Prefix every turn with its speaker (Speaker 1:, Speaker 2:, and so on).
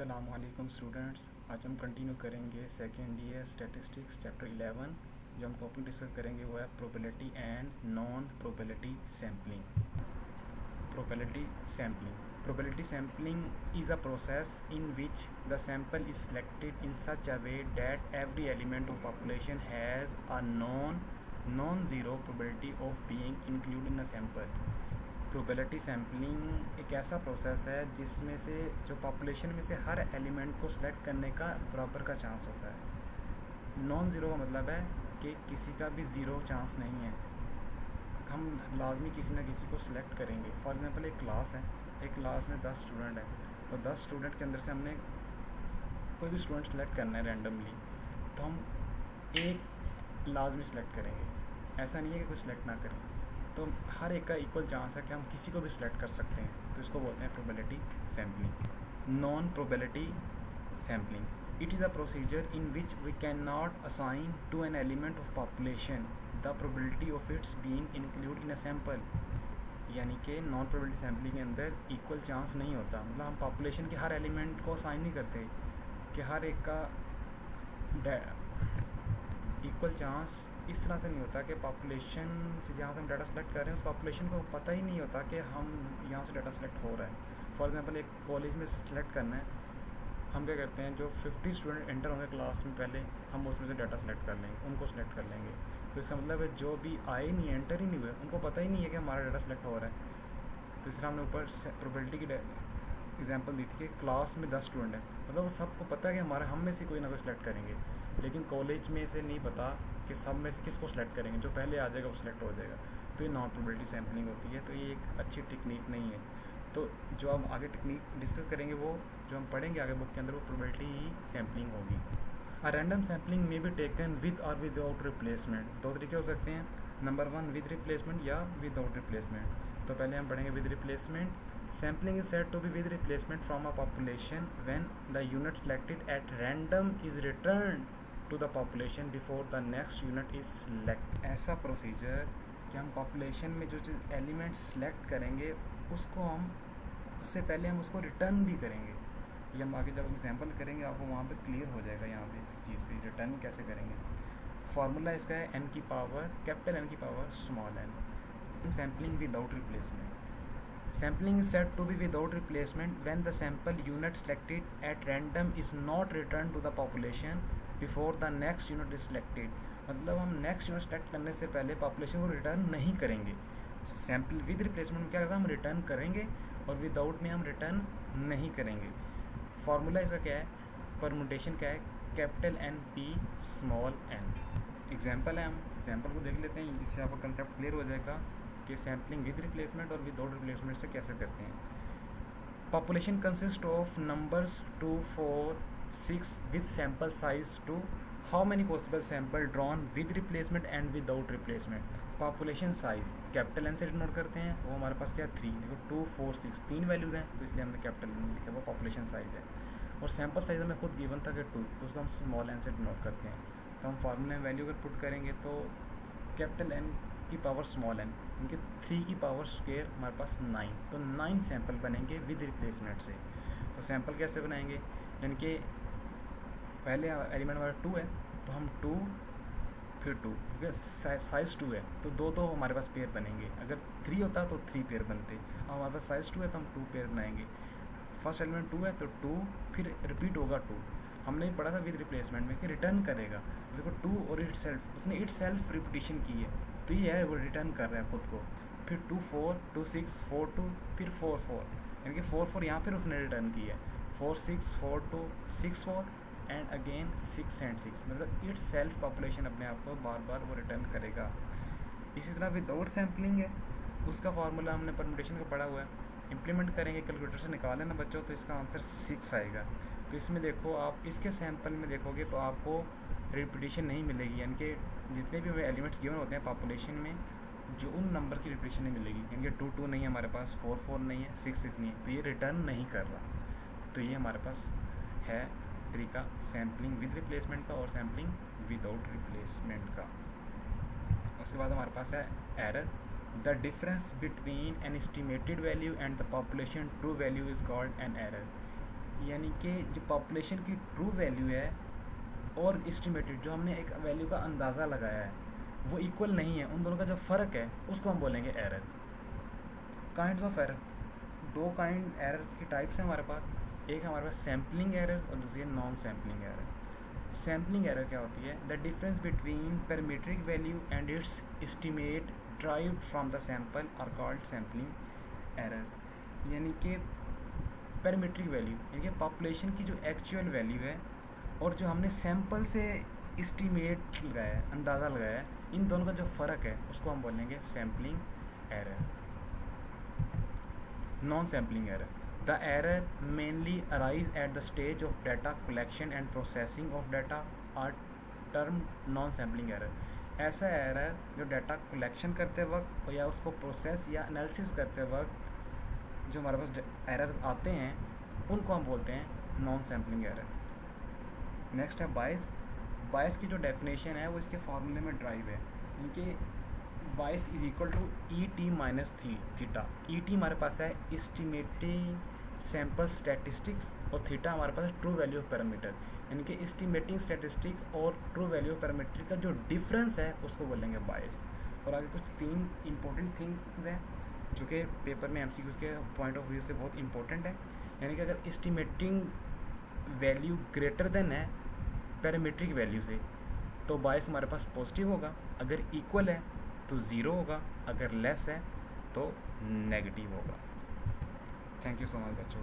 Speaker 1: अस्सलामुअलैकुम स्टूडेंट्स, आज हम कंटिन्यू करेंगे सेकेंड ईयर स्टैटिस्टिक्स चैप्टर 11। जो हम टॉपिक डिस्कस करेंगे वो है probability and non probability sampling. Probability sampling is a process in which the sample is selected in such a way that every element of population has a non zero probability of being included in a sample. Probability sampling एक ऐसा process है जिसमें से जो population में से हर element को select करने का बराबर का चांस होता है। नॉन ज़ीरो का मतलब है कि किसी का भी ज़ीरो चांस नहीं है। हम लाजमी किसी न किसी को सिलेक्ट करेंगे। फॉर एग्जांपल एक क्लास है, एक क्लास में 10 स्टूडेंट हैं, तो 10 स्टूडेंट के अंदर से हमने कोई भी स्टूडेंट सेलेक्ट करना है रैंडमली, तो हम एक लाजमी सिलेक्ट करेंगे। ऐसा नहीं है कि कोई सिलेक्ट ना करें, तो हर एक का इक्वल चांस है कि हम किसी को भी सिलेक्ट कर सकते हैं, तो इसको बोलते हैं probability sampling. Non probability sampling, it is a procedure in which we can not assign to an element of population the probability of its being include in a sample. यानी कि नॉन प्रोबेबिलिटी सैम्पलिंग के अंदर equal chance नहीं होता। मतलब हम population के हर element को असाइन नहीं करते कि हर एक का इक्वल चांस इस तरह से नहीं होता कि पॉपुलेशन से जहाँ से हम डाटा सेलेक्ट कर रहे हैं उस पॉपुलेशन को पता ही नहीं होता कि हम यहाँ से डाटा सेलेक्ट हो रहा है। फॉर एग्जांपल एक कॉलेज में सेलेक्ट करना है, हम क्या करते हैं, जो 50 स्टूडेंट एंटर होंगे क्लास में, पहले हम उसमें से डाटा सेलेक्ट कर लेंगे, उनको सेलेक्ट कर लेंगे। तो इसका मतलब है जो भी आए नहीं, एंटर ही नहीं हुए, उनको पता ही नहीं है कि हमारा डाटा सेलेक्ट हो रहा है। तीसरा हमने ऊपर प्रोबेबिलिटी की एग्जाम्पल दी थी कि क्लास में 10 स्टूडेंट हैं, मतलब वो सबको पता है कि हमारा हम में से कोई ना कोई सिलेक्ट करेंगे, लेकिन कॉलेज में से नहीं पता कि सब में से किसको सिलेक्ट करेंगे, जो पहले आ जाएगा वो सिलेक्ट हो जाएगा। तो ये नॉन प्रोबेबिलिटी सैम्पलिंग होती है। तो ये एक अच्छी टेक्निक नहीं है। तो जो हम आगे टेक्निक डिस्कस करेंगे, वो जो हम पढ़ेंगे आगे बुक के अंदर, वो प्रोबेबिलिटी ही सैम्पलिंग होगी। अ रैंडम सैम्पलिंग में बी टेकन विद और विदाउट रिप्लेसमेंट। दो तरीके हो सकते हैं, नंबर 1 विद रिप्लेसमेंट या विदाउट रिप्लेसमेंट। तो पहले हम पढ़ेंगे with replacement. Sampling is said to be with replacement from a population when the unit selected at random is returned to the population before the next unit is selected। ऐसा procedure कि हम population में जो चीज़ element select करेंगे उसको हम उससे पहले हम उसको रिटर्न भी करेंगे। ये हम आगे जब एग्जांपल करेंगे आपको वहाँ पे क्लियर हो जाएगा। यहाँ पे इस चीज़ पे रिटर्न कैसे करेंगे। फार्मूला इसका है n की पावर कैपिटल N की power small n। Sampling without replacement. Sampling is said to be without replacement when the sample unit selected at random is not returned to the population before the next unit is selected। मतलब हम next unit select करने से पहले population को return नहीं करेंगे। Sample with replacement में क्या होगा, हम रिटर्न करेंगे, और विदाउट में हम रिटर्न नहीं करेंगे। फार्मूला इसका क्या है, परमुटेशन क्या है, capital N P small n। Example है, हम एग्जाम्पल को देख लेते हैं, इससे आपका कंसेप्ट क्लियर हो जाएगा कि सैम्पलिंग विद रिप्लेसमेंट और विदाउट रिप्लेसमेंट से कैसे करते हैं। Population consist of numbers 2, 4, 6 with sample size 2। How many possible sample drawn with replacement and without replacement. Population size capital N से डिनोट करते हैं, वो हमारे पास क्या 3, देखो 2, 4, 6 3 वैल्यूज हैं, तो इसलिए हमने कैपिटल N लिखा, वो पॉपुलेशन साइज है। और सैम्पल साइज हमें खुद गिवन था कि 2, तो उसको हम स्मॉल n से डिनोट करते हैं। तो हम फार्मूले में वैल्यू अगर पुट करेंगे तो कैपिटल N की पावर स्मॉल n, इनके 3 की पावर स्क्वायर हमारे पास 9, तो 9 सैंपल बनेंगे विद रिप्लेसमेंट से। तो सैंपल कैसे बनाएंगे, यानी कि पहले एलिमेंट हमारा 2 है, तो हम 2 फिर 2, क्योंकि साइज़ 2 है तो 2 तो हमारे पास पेयर बनेंगे। अगर 3 होता तो 3 पेयर बनते, और हमारे पास साइज़ 2 है तो हम 2 पेयर बनाएंगे। फर्स्ट एलिमेंट 2 है तो 2, फिर रिपीट होगा 2। हमने ही पढ़ा था विद रिप्लेसमेंट में कि रिटर्न करेगा, देखो 2 और इट सेल्फ, उसने इट सेल्फ रिपीटिशन की है, तो ये है वो रिटर्न कर रहा है खुद को। फिर 2, 4, 2, 6, 4, 2, फिर 4, 4, यानी कि 4, 4 यहाँ फिर उसने रिटर्न की है, 4, 6, 4, 2, 6, 4 एंड अगेन 6 एंड 6, मतलब इट सेल्फ पॉपुलेशन अपने आप को बार बार वो रिटर्न करेगा। इसी तरह विदाउट सैम्पलिंग है, उसका फार्मूला हमने परम्यूटेशन का पढ़ा हुआ है, इम्प्लीमेंट करेंगे, कैलकुलेटर से निकालें ना बच्चों, तो इसका आंसर 6 आएगा। तो इसमें देखो आप इसके सैंपल में देखोगे तो आपको रिपीटिशन नहीं मिलेगी, यानी कि जितने भी एलिमेंट्स गिवन होते हैं पॉपुलेशन में, जो उन नंबर की रिपीटिशन नहीं मिलेगी, यानी कि 2, 2 नहीं है हमारे पास, 4, 4 नहीं है, 6, 6 नहीं है, तो ये रिटर्न नहीं कर रहा। तो ये हमारे पास है तरीका सैम्पलिंग विद रिप्लेसमेंट का और सैम्पलिंग विदाउट रिप्लेसमेंट का। उसके बाद हमारे पास है error. The difference between an estimated value and the population true value is called an error. यानी कि जो पॉपुलेशन की ट्रू वैल्यू है और एस्टिमेटेड जो हमने एक वैल्यू का अंदाज़ा लगाया है वो इक्वल नहीं है, उन दोनों का जो फ़र्क है उसको हम बोलेंगे एरर। काइंड्स ऑफ एरर, दो काइंड एरर्स की टाइप्स हैं हमारे पास, एक हमारे पास सैम्पलिंग एरर और दूसरी है non sampling error. Sampling error क्या होती है? The difference between parametric value and its estimate derived from the sample are called sampling errors. यानी कि पैरामीट्रिक वैल्यू यानी कि पॉपुलेशन की जो एक्चुअल वैल्यू है और जो हमने सैंपल से एस्टिमेट लगाया है, अंदाज़ा लगाया है, इन दोनों का जो फ़र्क है उसको हम बोलेंगे sampling error. Non sampling error, the error mainly arise at the stage of data collection and processing of data are term non sampling error. ऐसा एरर जो डाटा कलेक्शन करते वक्त या उसको प्रोसेस या एनालिसिस करते वक्त जो हमारे पास एरर आते हैं उनको हम बोलते हैं नॉन सैम्पलिंग एरर। नेक्स्ट है बायस। बायस की जो डेफिनेशन है वो इसके फार्मूले में ड्राइव है, इनके bias is equal to E T minus theta. E T हमारे पास है एस्टिमेटिंग सैम्पल स्टैटिस्टिक्स और थीटा हमारे पास है ट्रू वैल्यू ऑफ पैरामीटर। यानी कि एस्टिमेटिंग स्टैटिस्टिक और ट्रू वैल्यू ऑफ पैरामीटर का जो डिफरेंस है उसको बोलेंगे बायस। और आगे कुछ 3 इंपॉर्टेंट थिंग्स हैं जो कि पेपर में एमसीक्यूज़ के पॉइंट ऑफ व्यू से बहुत इंपॉर्टेंट है। यानी कि अगर एस्टिमेटिंग वैल्यू ग्रेटर देन है पैरामीट्रिक वैल्यू से तो बायस हमारे पास पॉजिटिव होगा, अगर इक्वल है तो ज़ीरो होगा, अगर लेस है तो नेगेटिव होगा। थैंक यू सो मच बच्चों।